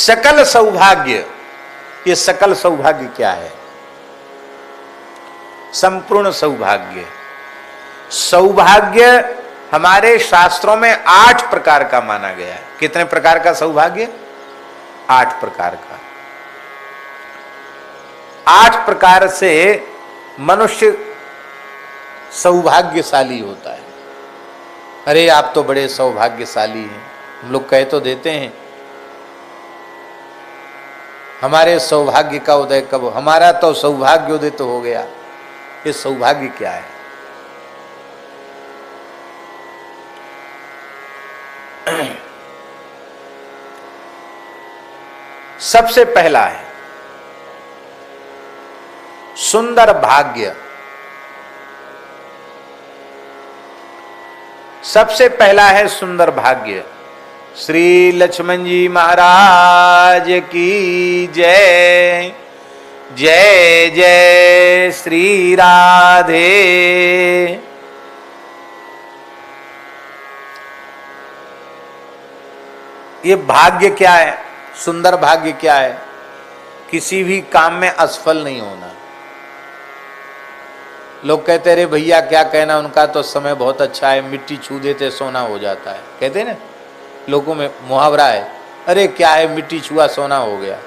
सकल सौभाग्य, ये सकल सौभाग्य क्या है? संपूर्ण सौभाग्य। सौभाग्य हमारे शास्त्रों में 8 प्रकार का माना गया है। कितने प्रकार का सौभाग्य? 8 प्रकार का। 8 प्रकार से मनुष्य सौभाग्यशाली होता है। अरे आप तो बड़े सौभाग्यशाली हैं, हम लोग कह तो देते हैं हमारे सौभाग्य का उदय कब, हमारा तो सौभाग्य उदय तो हो गया। ये सौभाग्य क्या है? सबसे पहला है सुंदर भाग्य। सबसे पहला है सुंदर भाग्य। श्री लक्ष्मण जी महाराज की जय। जय जय श्री राधे। ये भाग्य क्या है? सुंदर भाग्य क्या है? किसी भी काम में असफल नहीं होना। लोग कहते रे भैया क्या कहना, उनका तो समय बहुत अच्छा है, मिट्टी छू देते सोना हो जाता है, कहते ना, लोगों में मुहावरा है, अरे क्या है मिट्टी छुआ सोना हो गया।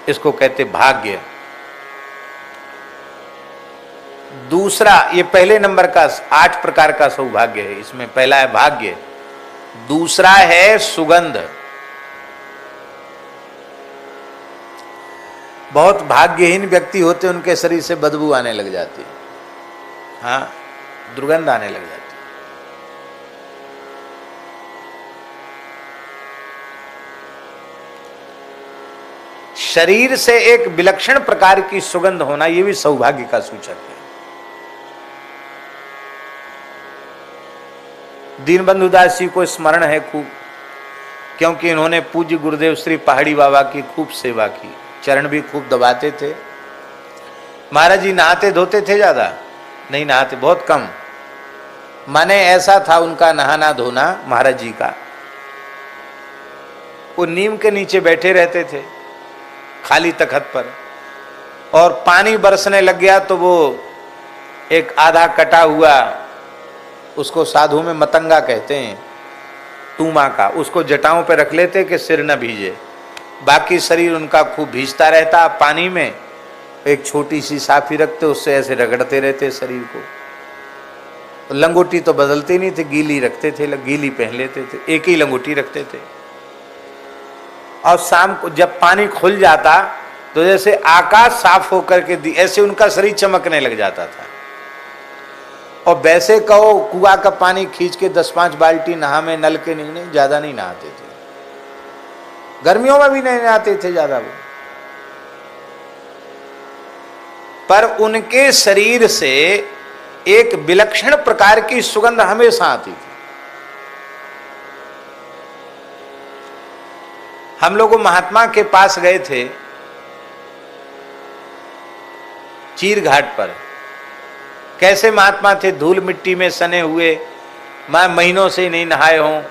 इसको कहते भाग्य। दूसरा, ये पहले नंबर का 8 प्रकार का सौभाग्य है, इसमें पहला है भाग्य। दूसरा है सुगंध। बहुत भाग्यहीन व्यक्ति होते हैं, उनके शरीर से बदबू आने लग जाती है, हाँ, दुर्गंध आने लग जाती है। शरीर से एक विलक्षण प्रकार की सुगंध होना, यह भी सौभाग्य का सूचक है। दीनबंधु दास जी को स्मरण है खूब, क्योंकि इन्होंने पूज्य गुरुदेव श्री पहाड़ी बाबा की खूब सेवा की, चरण भी खूब दबाते थे। महाराज जी नहाते धोते थे? ज्यादा नहीं नहाते, बहुत कम। माने ऐसा था उनका नहाना धोना महाराज जी का, वो नीम के नीचे बैठे रहते थे खाली तखत पर, और पानी बरसने लग गया तो वो एक आधा कटा हुआ, उसको साधु में मतंगा कहते हैं, टूमा का, उसको जटाओं पे रख लेते कि सिर न भीजे, बाकी शरीर उनका खूब भीजता रहता। पानी में एक छोटी सी साफी रखते, उससे ऐसे रगड़ते रहते शरीर को। लंगोटी तो बदलते नहीं थे, गीली रखते थे, गीली पहन लेते थे, एक ही लंगोटी रखते थे। और शाम को जब पानी खुल जाता तो जैसे आकाश साफ होकर के ऐसे उनका शरीर चमकने लग जाता था। और वैसे कहो कुआं का पानी खींच के 10-5 बाल्टी नहा में, नल के नहीं, ज्यादा नहीं नहाते थे, गर्मियों में भी नहीं नहाते थे ज्यादा वो, पर उनके शरीर से एक विलक्षण प्रकार की सुगंध हमेशा आती थी। हम लोग महात्मा के पास गए थे चीर घाट पर। कैसे महात्मा थे, धूल मिट्टी में सने हुए, मैं महीनों से नहीं नहाए हों,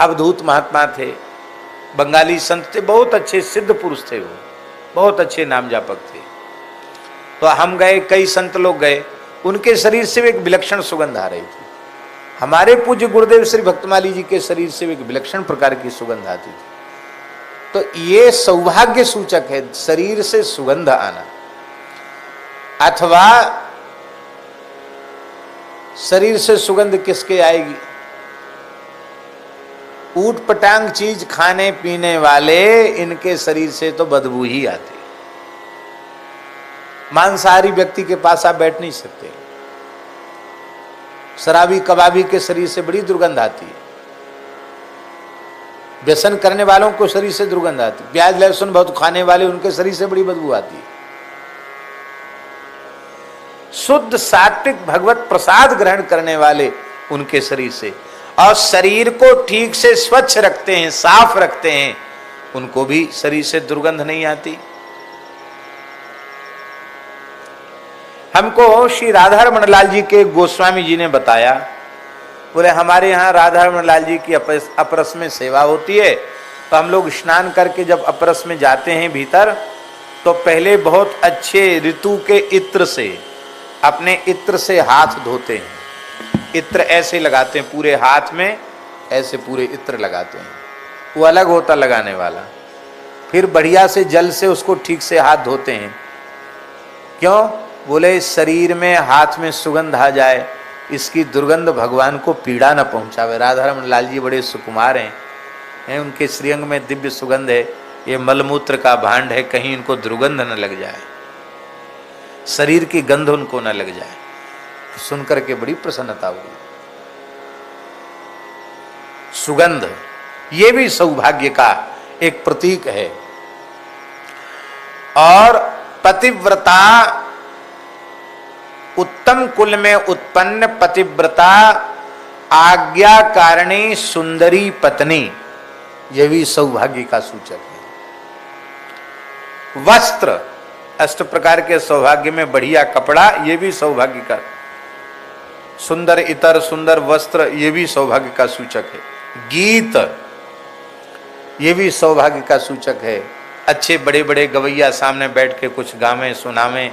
अवधूत महात्मा थे, बंगाली संत थे, बहुत अच्छे सिद्ध पुरुष थे वो, बहुत अच्छे नाम जापक थे। तो हम गए, कई संत लोग गए, उनके शरीर से एक विलक्षण सुगंध आ रही थी। हमारे पूज्य गुरुदेव श्री भक्तमाली जी के शरीर से एक विलक्षण प्रकार की सुगंध आती थी। तो ये सौभाग्य सूचक है, शरीर से सुगंध आना। अथवा शरीर से सुगंध किसके आएगी? ऊट पटांग चीज खाने पीने वाले, इनके शरीर से तो बदबू ही आती। मांसाहारी व्यक्ति के पास आप बैठ नहीं सकते। शराबी कबाबी के शरीर से बड़ी दुर्गंध आती है। व्यसन करने वालों को शरीर से दुर्गंध आती। प्याज लहसुन बहुत खाने वाले, उनके शरीर से बड़ी बदबू आती है। शुद्ध सात्विक भगवत प्रसाद ग्रहण करने वाले, उनके शरीर से, और शरीर को ठीक से स्वच्छ रखते हैं, साफ रखते हैं, उनको भी शरीर से दुर्गंध नहीं आती। हमको श्री राधारमण लाल जी के गोस्वामी जी ने बताया, बोले हमारे यहाँ राधारमण लाल जी की अपरस में सेवा होती है, तो हम लोग स्नान करके जब अपरस में जाते हैं भीतर, तो पहले बहुत अच्छे ऋतु के इत्र से, अपने इत्र से हाथ धोते हैं। इत्र ऐसे लगाते हैं पूरे हाथ में, ऐसे पूरे इत्र लगाते हैं, वो अलग होता लगाने वाला। फिर बढ़िया से जल से उसको ठीक से हाथ धोते हैं। क्यों? बोले इस शरीर में हाथ में सुगंध आ जाए, इसकी दुर्गंध भगवान को पीड़ा न पहुंचावे। राधा रमन लाल जी बड़े सुकुमार हैं, उनके श्रीअंग में दिव्य सुगंध है, ये मलमूत्र का भांड है, कहीं इनको दुर्गंध न लग जाए, शरीर की गंध उनको न लग जाए। सुनकर के बड़ी प्रसन्नता हुई। सुगंध ये भी सौभाग्य का एक प्रतीक है। और पतिव्रता, उत्तम कुल में उत्पन्न पतिव्रता, आज्ञाकारिणी सुंदरी पत्नी, यह भी सौभाग्य का सूचक है। वस्त्र, अष्ट प्रकार के सौभाग्य में बढ़िया कपड़ा, यह भी सौभाग्य का। सुंदर इतर, सुंदर वस्त्र, यह भी सौभाग्य का सूचक है। गीत, ये भी सौभाग्य का सूचक है। अच्छे बड़े बड़े गवैया सामने बैठ के कुछ गावें सुनावें,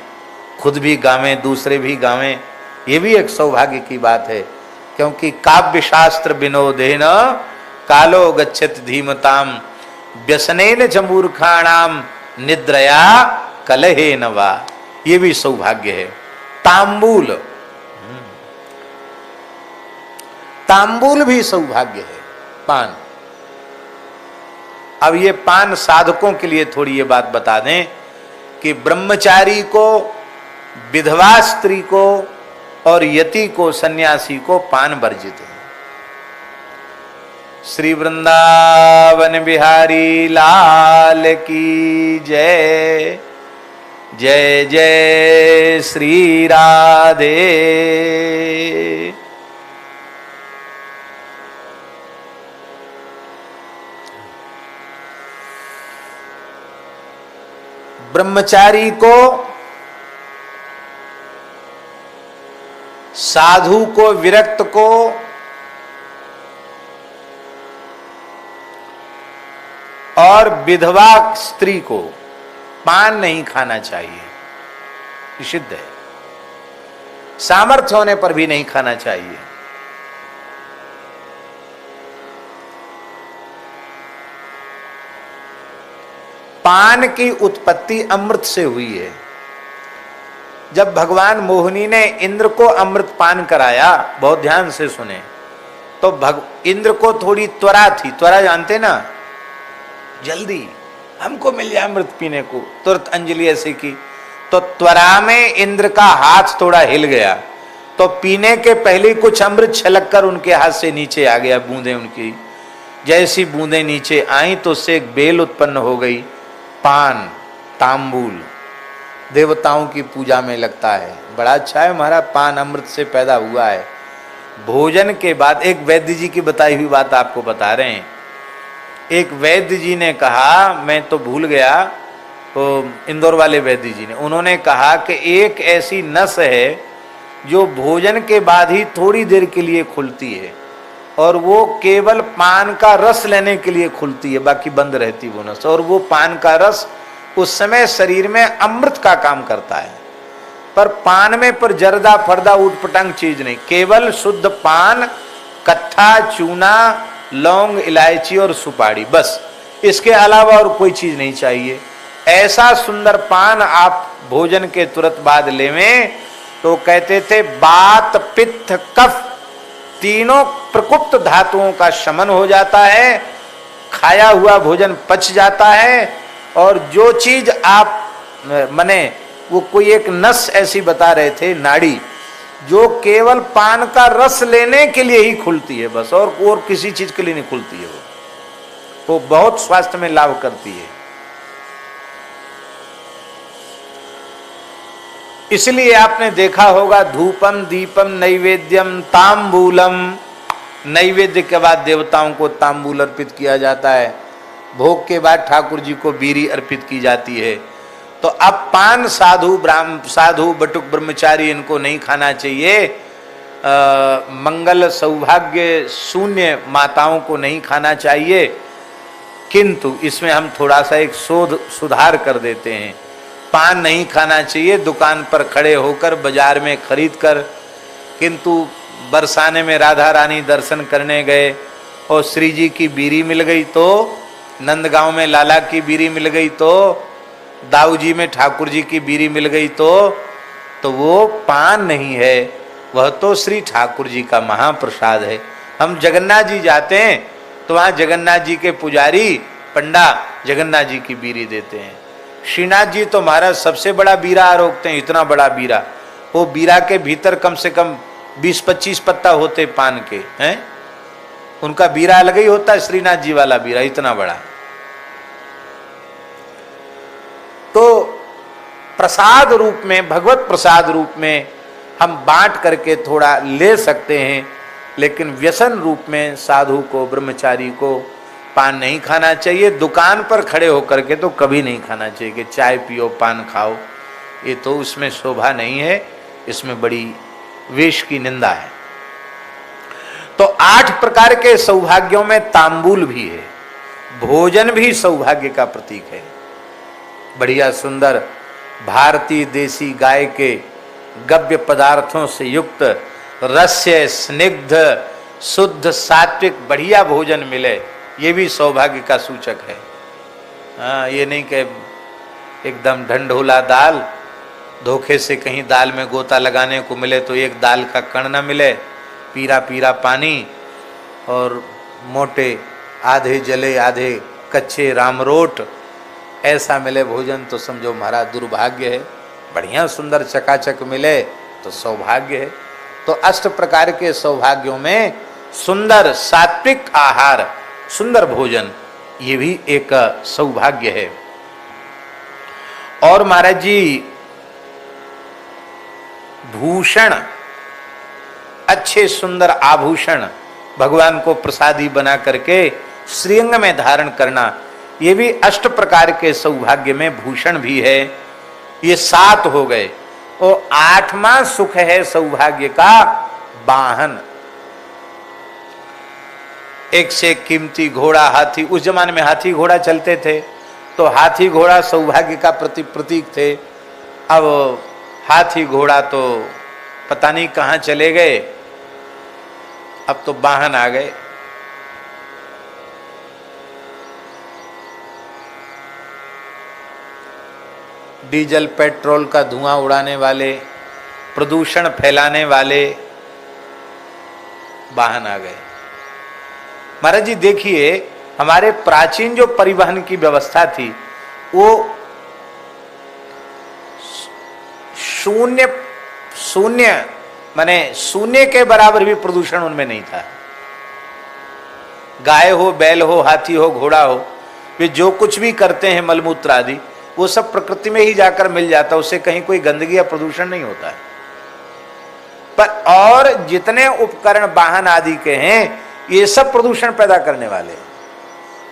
खुद भी गावें दूसरे भी गावें, ये भी एक सौभाग्य की बात है। क्योंकि काव्य शास्त्र विनोदेन कालो गच्छति धीमताम, व्यसनेन च मूर्खाणाम निद्रया कलहेन वा, ये भी सौभाग्य है। तांबूल, तांबूल भी सौभाग्य है। पान, अब ये पान साधकों के लिए थोड़ी ये बात बता दें कि ब्रह्मचारी को, विधवा स्त्री को और यति को, सन्यासी को पान वर्जित है। श्री वृंदावन बिहारी लाल की जय। जय जय श्री राधे। ब्रह्मचारी को, साधु को, विरक्त को और विधवा स्त्री को पान नहीं खाना चाहिए, निषिद्ध है। सामर्थ्य होने पर भी नहीं खाना चाहिए। पान की उत्पत्ति अमृत से हुई है। जब भगवान मोहिनी ने इंद्र को अमृत पान कराया, बहुत ध्यान से सुने, तो इंद्र को थोड़ी त्वरा थी। त्वरा जानते ना, जल्दी हमको मिल जाए अमृत पीने को, तुरंत अंजलि ऐसे की। तो त्वरा में इंद्र का हाथ थोड़ा हिल गया, तो पीने के पहले कुछ अमृत छलक कर उनके हाथ से नीचे आ गया, बूंदे उनकी। जैसी बूंदे नीचे आई तो उससे एक बेल उत्पन्न हो गई। पान, तांबूल देवताओं की पूजा में लगता है, बड़ा अच्छा है। हमारा पान अमृत से पैदा हुआ है। भोजन के बाद एक वैद्य जी की बताई हुई बात आपको बता रहे हैं। एक वैद्य जी ने कहा, मैं तो भूल गया, तो इंदौर वाले वैद्य जी ने, उन्होंने कहा कि एक ऐसी नस है जो भोजन के बाद ही थोड़ी देर के लिए खुलती है, और वो केवल पान का रस लेने के लिए खुलती है, बाकी बंद रहती वो नस। और वो पान का रस उस समय शरीर में अमृत का काम करता है। पर पान में पर जर्दा फर्दा उटपटांग चीज नहीं, केवल शुद्ध पान, कत्था, चूना, लौंग, इलायची और सुपारी, बस। इसके अलावा और कोई चीज नहीं चाहिए। ऐसा सुंदर पान आप भोजन के तुरंत बाद लेवें तो कहते थे बात, पित्त, कफ तीनों प्रकुप्त धातुओं का शमन हो जाता है, खाया हुआ भोजन पच जाता है। और जो चीज आप मने, वो कोई एक नस ऐसी बता रहे थे, नाड़ी, जो केवल पान का रस लेने के लिए ही खुलती है बस, और किसी चीज के लिए नहीं खुलती है। वो बहुत स्वास्थ्य में लाभ करती है। इसलिए आपने देखा होगा, धूपम, दीपम, नैवेद्यम, तांबूलम, नैवेद्य के बाद देवताओं को तांबूल अर्पित किया जाता है। भोग के बाद ठाकुर जी को बीरी अर्पित की जाती है। तो अब पान साधु बटुक ब्रह्मचारी इनको नहीं खाना चाहिए। मंगल सौभाग्य शून्य माताओं को नहीं खाना चाहिए। किंतु इसमें हम थोड़ा सा एक सुधार कर देते हैं। पान नहीं खाना चाहिए दुकान पर खड़े होकर, बाजार में खरीद कर। किंतु बरसाने में राधा रानी दर्शन करने गए और श्री जी की बीरी मिल गई, तो नंदगांव में लाला की बीरी मिल गई, तो दाऊ जी में ठाकुर जी की बीरी मिल गई, तो वो पान नहीं है, वह तो श्री ठाकुर जी का महाप्रसाद है। हम जगन्नाथ जी जाते हैं तो वहां जगन्नाथ जी के पुजारी पंडा जगन्नाथ जी की बीरी देते हैं। श्रीनाथ जी तो महाराज सबसे बड़ा बीरा आरोगते हैं, इतना बड़ा बीरा, वो बीरा के भीतर कम से कम 20-25 पत्ता होते पान के हैं। उनका बीरा अलग ही होता है, श्रीनाथ जी वाला बीरा इतना बड़ा। तो प्रसाद रूप में, भगवत प्रसाद रूप में हम बांट करके थोड़ा ले सकते हैं, लेकिन व्यसन रूप में साधु को, ब्रह्मचारी को पान नहीं खाना चाहिए। दुकान पर खड़े होकर के तो कभी नहीं खाना चाहिए कि चाय पियो पान खाओ, ये तो उसमें शोभा नहीं है, इसमें बड़ी वेश की निंदा है। तो 8 प्रकार के सौभाग्यों में तांबूल भी है, भोजन भी सौभाग्य का प्रतीक है। बढ़िया सुंदर भारतीय देसी गाय के गव्य पदार्थों से युक्त रस्य स्निग्ध शुद्ध सात्विक बढ़िया भोजन मिले, ये भी सौभाग्य का सूचक है। हाँ, ये नहीं कि एकदम ढंढोला दाल, धोखे से कहीं दाल में गोता लगाने को मिले तो एक दाल का कण न मिले, पीरा पीरा पानी और मोटे आधे जले आधे कच्चे रामरोट, ऐसा मिले भोजन तो समझो महाराज दुर्भाग्य है। बढ़िया सुंदर चकाचक मिले तो सौभाग्य है। तो 8 प्रकार के सौभाग्यों में सुंदर सात्विक आहार, सुंदर भोजन, ये भी एक सौभाग्य है। और महाराज जी भूषण, अच्छे सुंदर आभूषण भगवान को प्रसादी बना करके श्रीअंग में धारण करना, ये भी 8 प्रकार के सौभाग्य में भूषण भी है। ये 7 हो गए। और 8वां सुख है सौभाग्य का वाहन। एक से कीमती घोड़ा, हाथी, उस जमाने में हाथी घोड़ा चलते थे, तो हाथी घोड़ा सौभाग्य का प्रतीक थे। अब हाथी घोड़ा तो पता नहीं कहां चले गए, अब तो वाहन आ गए। डीजल पेट्रोल का धुआं उड़ाने वाले, प्रदूषण फैलाने वाले वाहन आ गए। महाराज जी देखिए, हमारे प्राचीन जो परिवहन की व्यवस्था थी वो शून्य माने शून्य के बराबर भी प्रदूषण उनमें नहीं था। गाय हो, बैल हो, हाथी हो, घोड़ा हो, वे जो कुछ भी करते हैं मलमूत्र आदि, वो सब प्रकृति में ही जाकर मिल जाता, उससे कहीं कोई गंदगी या प्रदूषण नहीं होता है। पर और जितने उपकरण वाहन आदि के हैं, ये सब प्रदूषण पैदा करने वाले हैं।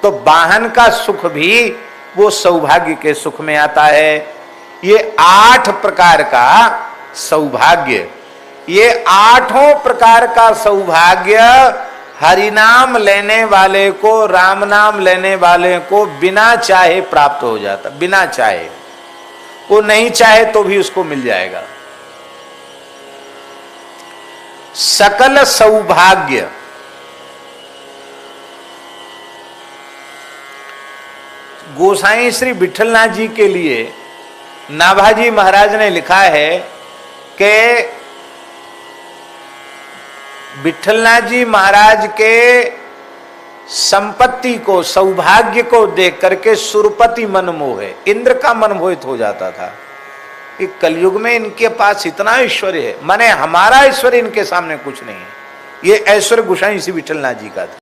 तो वाहन का सुख भी वो सौभाग्य के सुख में आता है। ये 8 प्रकार का सौभाग्य, ये 8 प्रकार का सौभाग्य हरिनाम लेने वाले को, राम नाम लेने वाले को बिना चाहे प्राप्त हो जाता, बिना चाहे, वो नहीं चाहे तो भी उसको मिल जाएगा। सकल सौभाग्य, गोसाई श्री विठलनाथ जी के लिए नाभाजी महाराज ने लिखा है कि विठलनाथ जी महाराज के संपत्ति को, सौभाग्य को देख करके सुरपति मन मोहे, इंद्र का मन मोहित हो जाता था। कि कलयुग में इनके पास इतना ऐश्वर्य है, माने हमारा ऐश्वर्य इनके सामने कुछ नहीं है। ये ऐश्वर्य गोसाई श्री विठलनाथ जी का था।